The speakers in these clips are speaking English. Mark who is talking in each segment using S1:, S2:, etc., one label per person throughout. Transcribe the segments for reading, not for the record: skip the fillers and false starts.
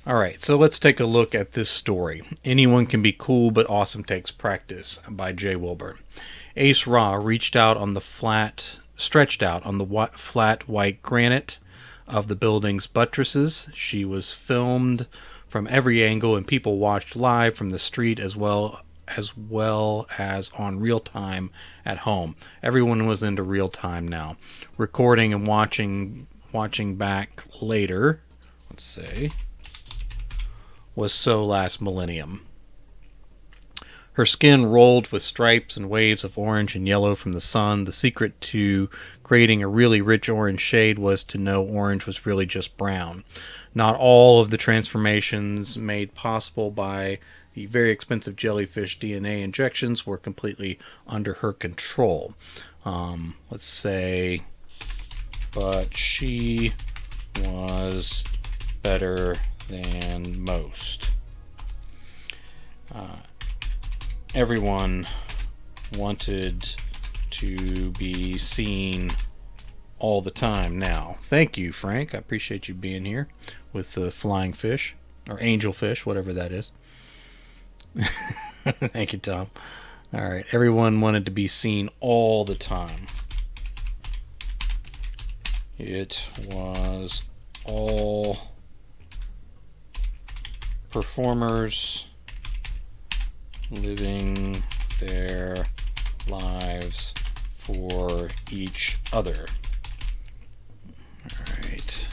S1: Alright, so let's take a look at this story. Anyone Can Be Cool But Awesome Takes Practice by J. Wilburn. Ace Ra stretched out on the flat white granite of the building's buttresses. She was filmed from every angle, and people watched live from the street as on real time at home. Everyone was into real time now, recording and watching back later. Let's see. Was so last millennium. Her skin rolled with stripes and waves of orange and yellow from the sun. The secret to creating a really rich orange shade was to know orange was really just brown. Not all of the transformations made possible by the very expensive jellyfish DNA injections were completely under her control. Let's say, but she was better than most. Everyone wanted to be seen all the time now. Thank you, Frank. I appreciate you being here with the flying fish, or angel fish, whatever that is. Thank you, Tom. All right. Everyone wanted to be seen all the time. It was all performers living their lives for each other. All right.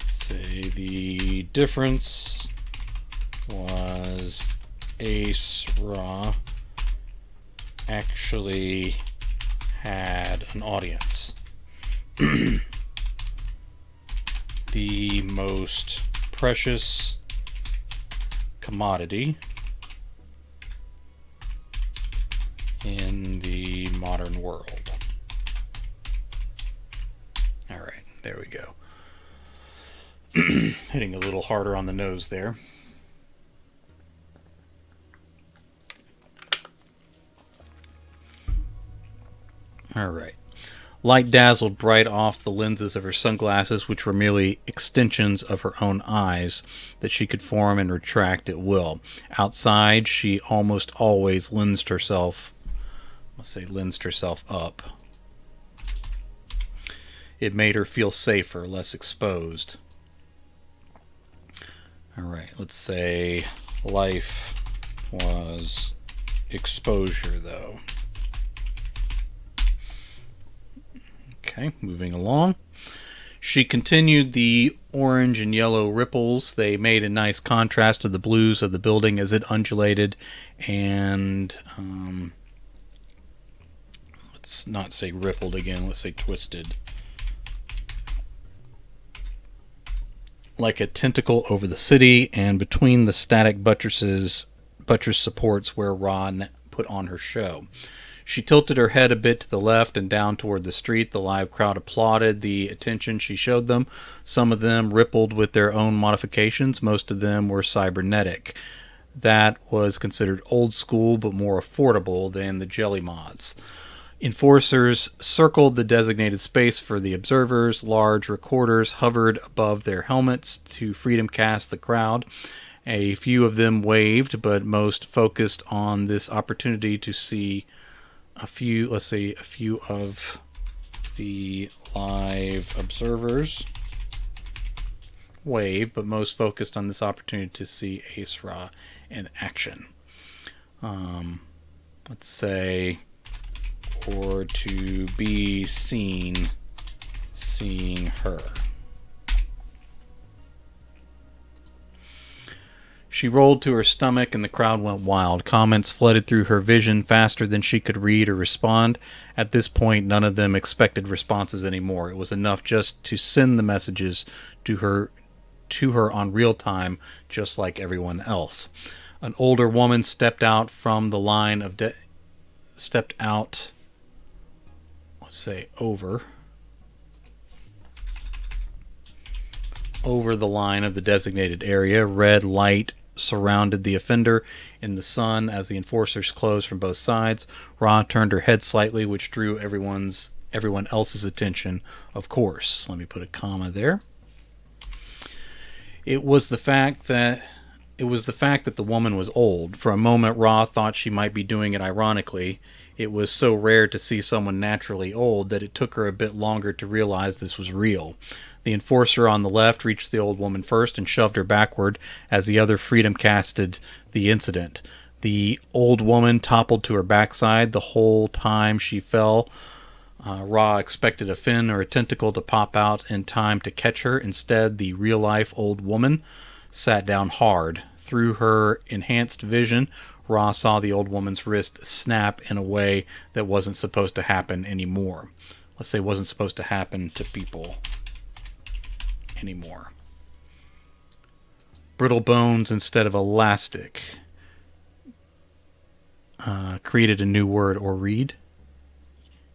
S1: Say the difference was Ace Ra actually had an audience. The most precious commodity in the modern world. All right, there we go. Hitting a little harder on the nose there. All right. Light dazzled bright off the lenses of her sunglasses, which were merely extensions of her own eyes that she could form and retract at will. Outside, she almost always lensed herself up. It made her feel safer, less exposed. All right, let's say life was exposure, though. Okay, moving along. She continued the orange and yellow ripples. They made a nice contrast to the blues of the building as it undulated and, let's not say rippled again, let's say twisted. Like a tentacle over the city and between the static buttress supports where Ra put on her show. She tilted her head a bit to the left and down toward the street. The live crowd applauded the attention she showed them. Some of them rippled with their own modifications. Most of them were cybernetic. That was considered old school but more affordable than the jelly mods. Enforcers circled the designated space for the observers. Large recorders hovered above their helmets to freedom cast the crowd. A few of them waved, but most focused on this opportunity to see a few of the live observers wave, but most focused on this opportunity to see Ace Ra in action. Let's say, or to be seeing her. She rolled to her stomach and the crowd went wild. Comments flooded through her vision faster than she could read or respond. At this point, none of them expected responses anymore. It was enough just to send the messages to her on real time, just like everyone else. An older woman stepped out from the line of over the line of the designated area. Red light surrounded the offender in the sun as the enforcers closed from both sides. Ra turned her head slightly, which drew everyone else's attention, of course. Let me put a comma there. It was the fact that the woman was old. For a moment, Ra thought she might be doing it ironically. It was so rare to see someone naturally old that it took her a bit longer to realize this was real. The enforcer on the left reached the old woman first and shoved her backward as the other freedom casted the incident. The old woman toppled to her backside. The whole time she fell, Ra expected a fin or a tentacle to pop out in time to catch her. Instead, the real-life old woman sat down hard. Through her enhanced vision, Ra saw the old woman's wrist snap in a way that wasn't supposed to happen anymore. Let's say wasn't supposed to happen to people anymore. Brittle bones instead of elastic. Created a new word or read.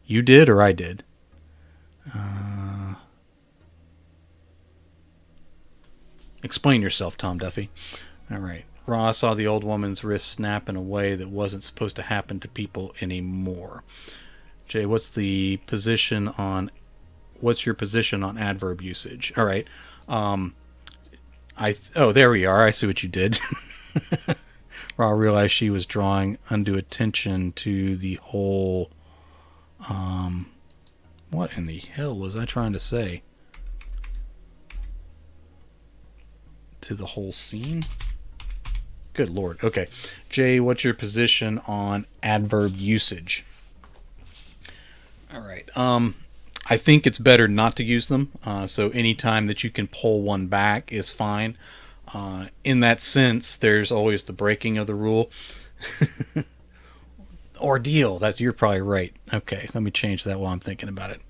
S1: You did or I did? Explain yourself, Tom Duffy. All right. Ra saw the old woman's wrist snap in a way that wasn't supposed to happen to people anymore. Jay, what's your position on adverb usage? All right. There we are. I see what you did. Ra realized she was drawing undue attention to the whole. What in the hell was I trying to say? To the whole scene? Good Lord. Okay. Jay, what's your position on adverb usage? All right. I think it's better not to use them. So any time that you can pull one back is fine. In that sense, there's always the breaking of the rule. Ordeal. You're probably right. Okay, let me change that while I'm thinking about it.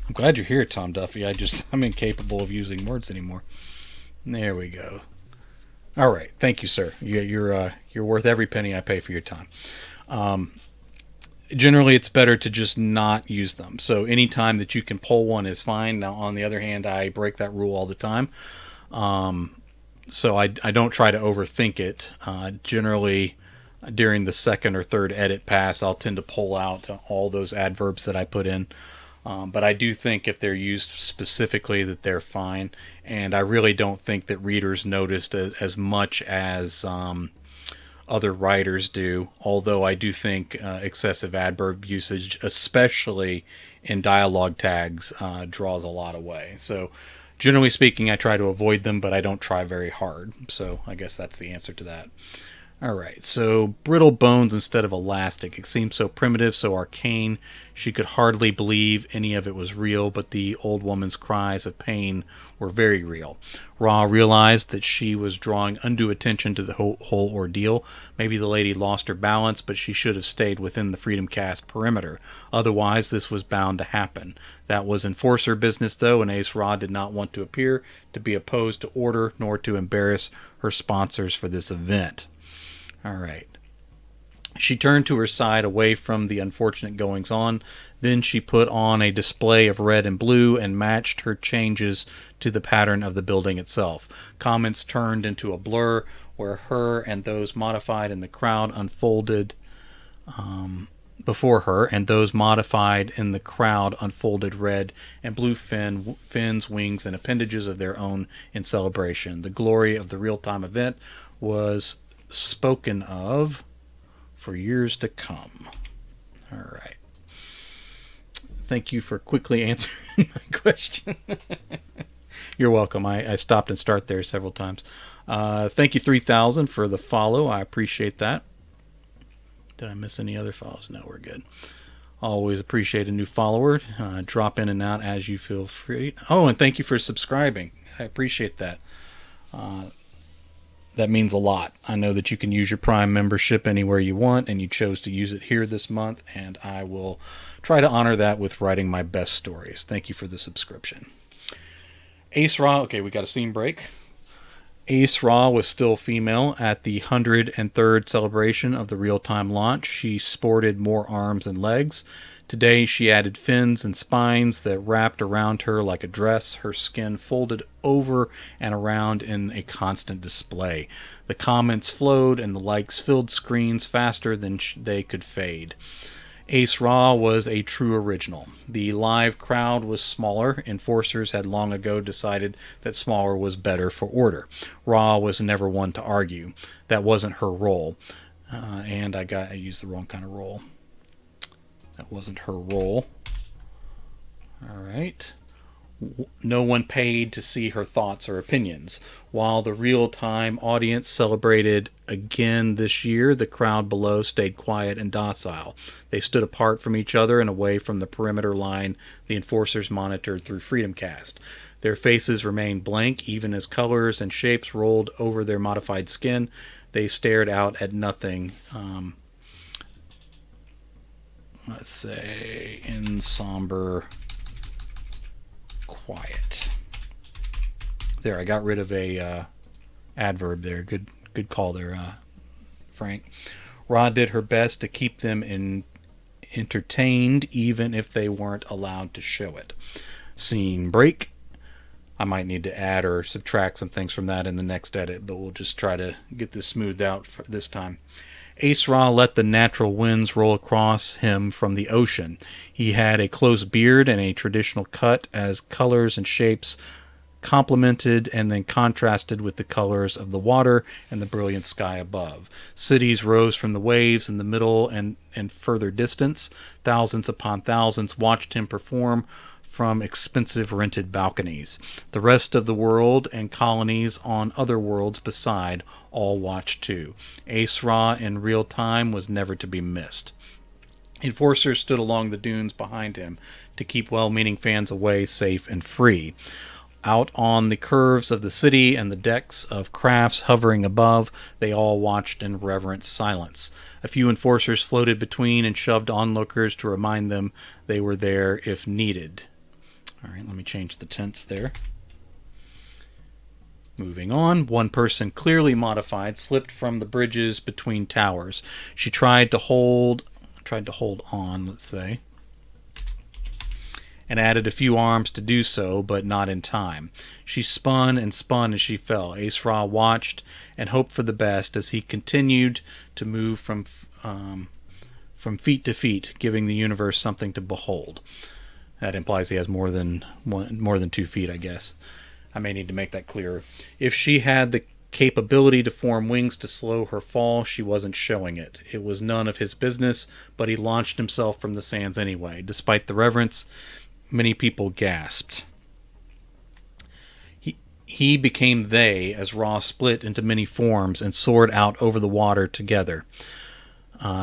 S1: I'm glad you're here, Tom Duffy. I'm incapable of using words anymore. There we go. All right, thank you, sir. You're worth every penny I pay for your time. Generally, it's better to just not use them. So any time that you can pull one is fine. Now, on the other hand, I break that rule all the time. So I don't try to overthink it. Generally, during the second or third edit pass, I'll tend to pull out all those adverbs that I put in. But I do think if they're used specifically that they're fine. And I really don't think that readers noticed as much as other writers do. Although I do think excessive adverb usage, especially in dialogue tags, draws a lot away. So generally speaking, I try to avoid them, but I don't try very hard. So I guess that's the answer to that. All right, so brittle bones instead of elastic. It seemed so primitive, so arcane. She could hardly believe any of it was real, but the old woman's cries of pain were very real. Ra realized that she was drawing undue attention to the whole ordeal. Maybe the lady lost her balance, but she should have stayed within the Freedom Cast perimeter. Otherwise, this was bound to happen. That was enforcer business, though, and Ace Ra did not want to appear to be opposed to order, nor to embarrass her sponsors for this event. All right. She turned to her side away from the unfortunate goings-on. Then she put on a display of red and blue and matched her changes to the pattern of the building itself. Comments turned into a blur where her and those modified in the crowd unfolded before her, and those modified in the crowd unfolded red and blue fins, wings, and appendages of their own in celebration. The glory of the real-time event was spoken of for years to come. All right. Thank you for quickly answering my question. You're welcome. I stopped and start there several times. Thank you, 3000, for the follow. I appreciate that. Did I miss any other follows? No, we're good. Always appreciate a new follower. Drop in and out as you feel free. Oh, and thank you for subscribing. I appreciate that. That means a lot. I know that you can use your Prime membership anywhere you want, and you chose to use it here this month, and I will try to honor that with writing my best stories. Thank you for the subscription. Ace Ra, okay, we got a scene break. Ace Ra was still female at the 103rd celebration of the real-time launch. She sported more arms and legs. Today she added fins and spines that wrapped around her like a dress, her skin folded over and around in a constant display. The comments flowed and the likes filled screens faster than they could fade. Ace Ra was a true original. The live crowd was smaller. Enforcers had long ago decided that smaller was better for order. Ra was never one to argue. That wasn't her role. And I used the wrong kind of role. That wasn't her role. All right. No one paid to see her thoughts or opinions. While the real-time audience celebrated again this year, the crowd below stayed quiet and docile. They stood apart from each other and away from the perimeter line the enforcers monitored through FreedomCast. Their faces remained blank, even as colors and shapes rolled over their modified skin. They stared out at nothing. Let's say in somber quiet. There, I got rid of a adverb there. Good call there, Frank. Ra did her best to keep them entertained, even if they weren't allowed to show it. Scene break. I might need to add or subtract some things from that in the next edit, but we'll just try to get this smoothed out for this time. Ace Ra let the natural winds roll across him from the ocean. He had a close beard and a traditional cut as colors and shapes complemented and then contrasted with the colors of the water and the brilliant sky above. Cities rose from the waves in the middle and further distance. Thousands upon thousands watched him perform from expensive rented balconies. The rest of the world and colonies on other worlds beside all watched too. Ace Ra in real time was never to be missed. Enforcers stood along the dunes behind him to keep well-meaning fans away, safe and free. Out on the curves of the city and the decks of crafts hovering above, they all watched in reverent silence. A few enforcers floated between and shoved onlookers to remind them they were there if needed. All right, let me change the tense there. Moving on, one person, clearly modified, slipped from the bridges between towers. She tried to hold on, let's say, and added a few arms to do so, but not in time. She spun and spun as she fell. Ace Ra watched and hoped for the best as he continued to move from feet to feet, giving the universe something to behold. That implies he has more than 2 feet, I guess. I may need to make that clearer. If she had the capability to form wings to slow her fall, she wasn't showing it. It was none of his business, but he launched himself from the sands anyway. Despite the reverence, many people gasped. He became they as Ra split into many forms and soared out over the water together.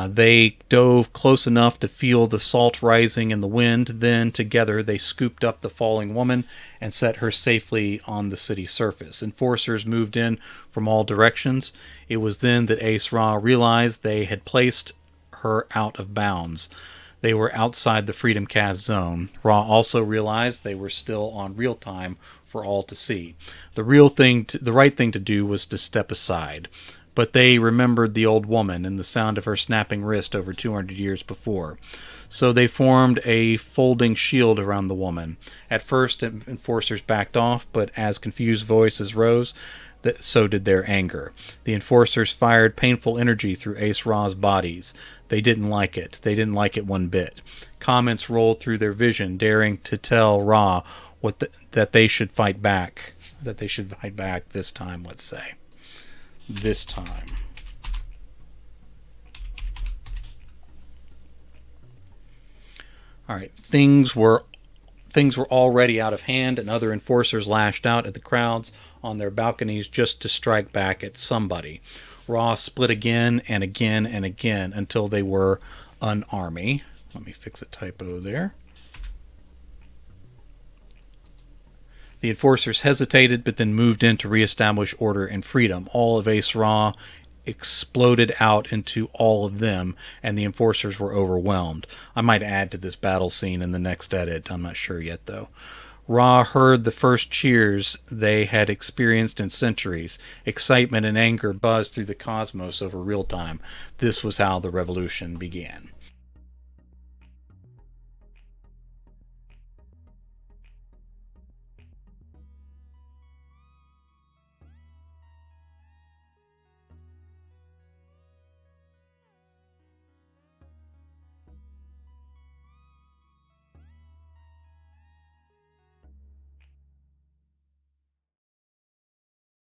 S1: They dove close enough to feel the salt rising in the wind. Then, together, they scooped up the falling woman and set her safely on the city surface. Enforcers moved in from all directions. It was then that Ace Ra realized they had placed her out of bounds. They were outside the Freedom Cast zone. Ra also realized they were still on real time for all to see. The right thing to do was to step aside. But they remembered the old woman and the sound of her snapping wrist over 200 years before. So they formed a folding shield around the woman. At first, enforcers backed off, but as confused voices rose, so did their anger. The enforcers fired painful energy through Ace Ra's bodies. They didn't like it. They didn't like it one bit. Comments rolled through their vision, daring to tell Ra that they should fight back. That they should fight back this time, let's say. This time. All right, things were already out of hand, and other enforcers lashed out at the crowds on their balconies just to strike back at somebody. Ra split again and again and again until they were an army. Let me fix a typo there. The enforcers hesitated, but then moved in to reestablish order and freedom. All of Ace Ra exploded out into all of them, and the enforcers were overwhelmed. I might add to this battle scene in the next edit. I'm not sure yet, though. Ra heard the first cheers they had experienced in centuries. Excitement and anger buzzed through the cosmos over real time. This was how the revolution began.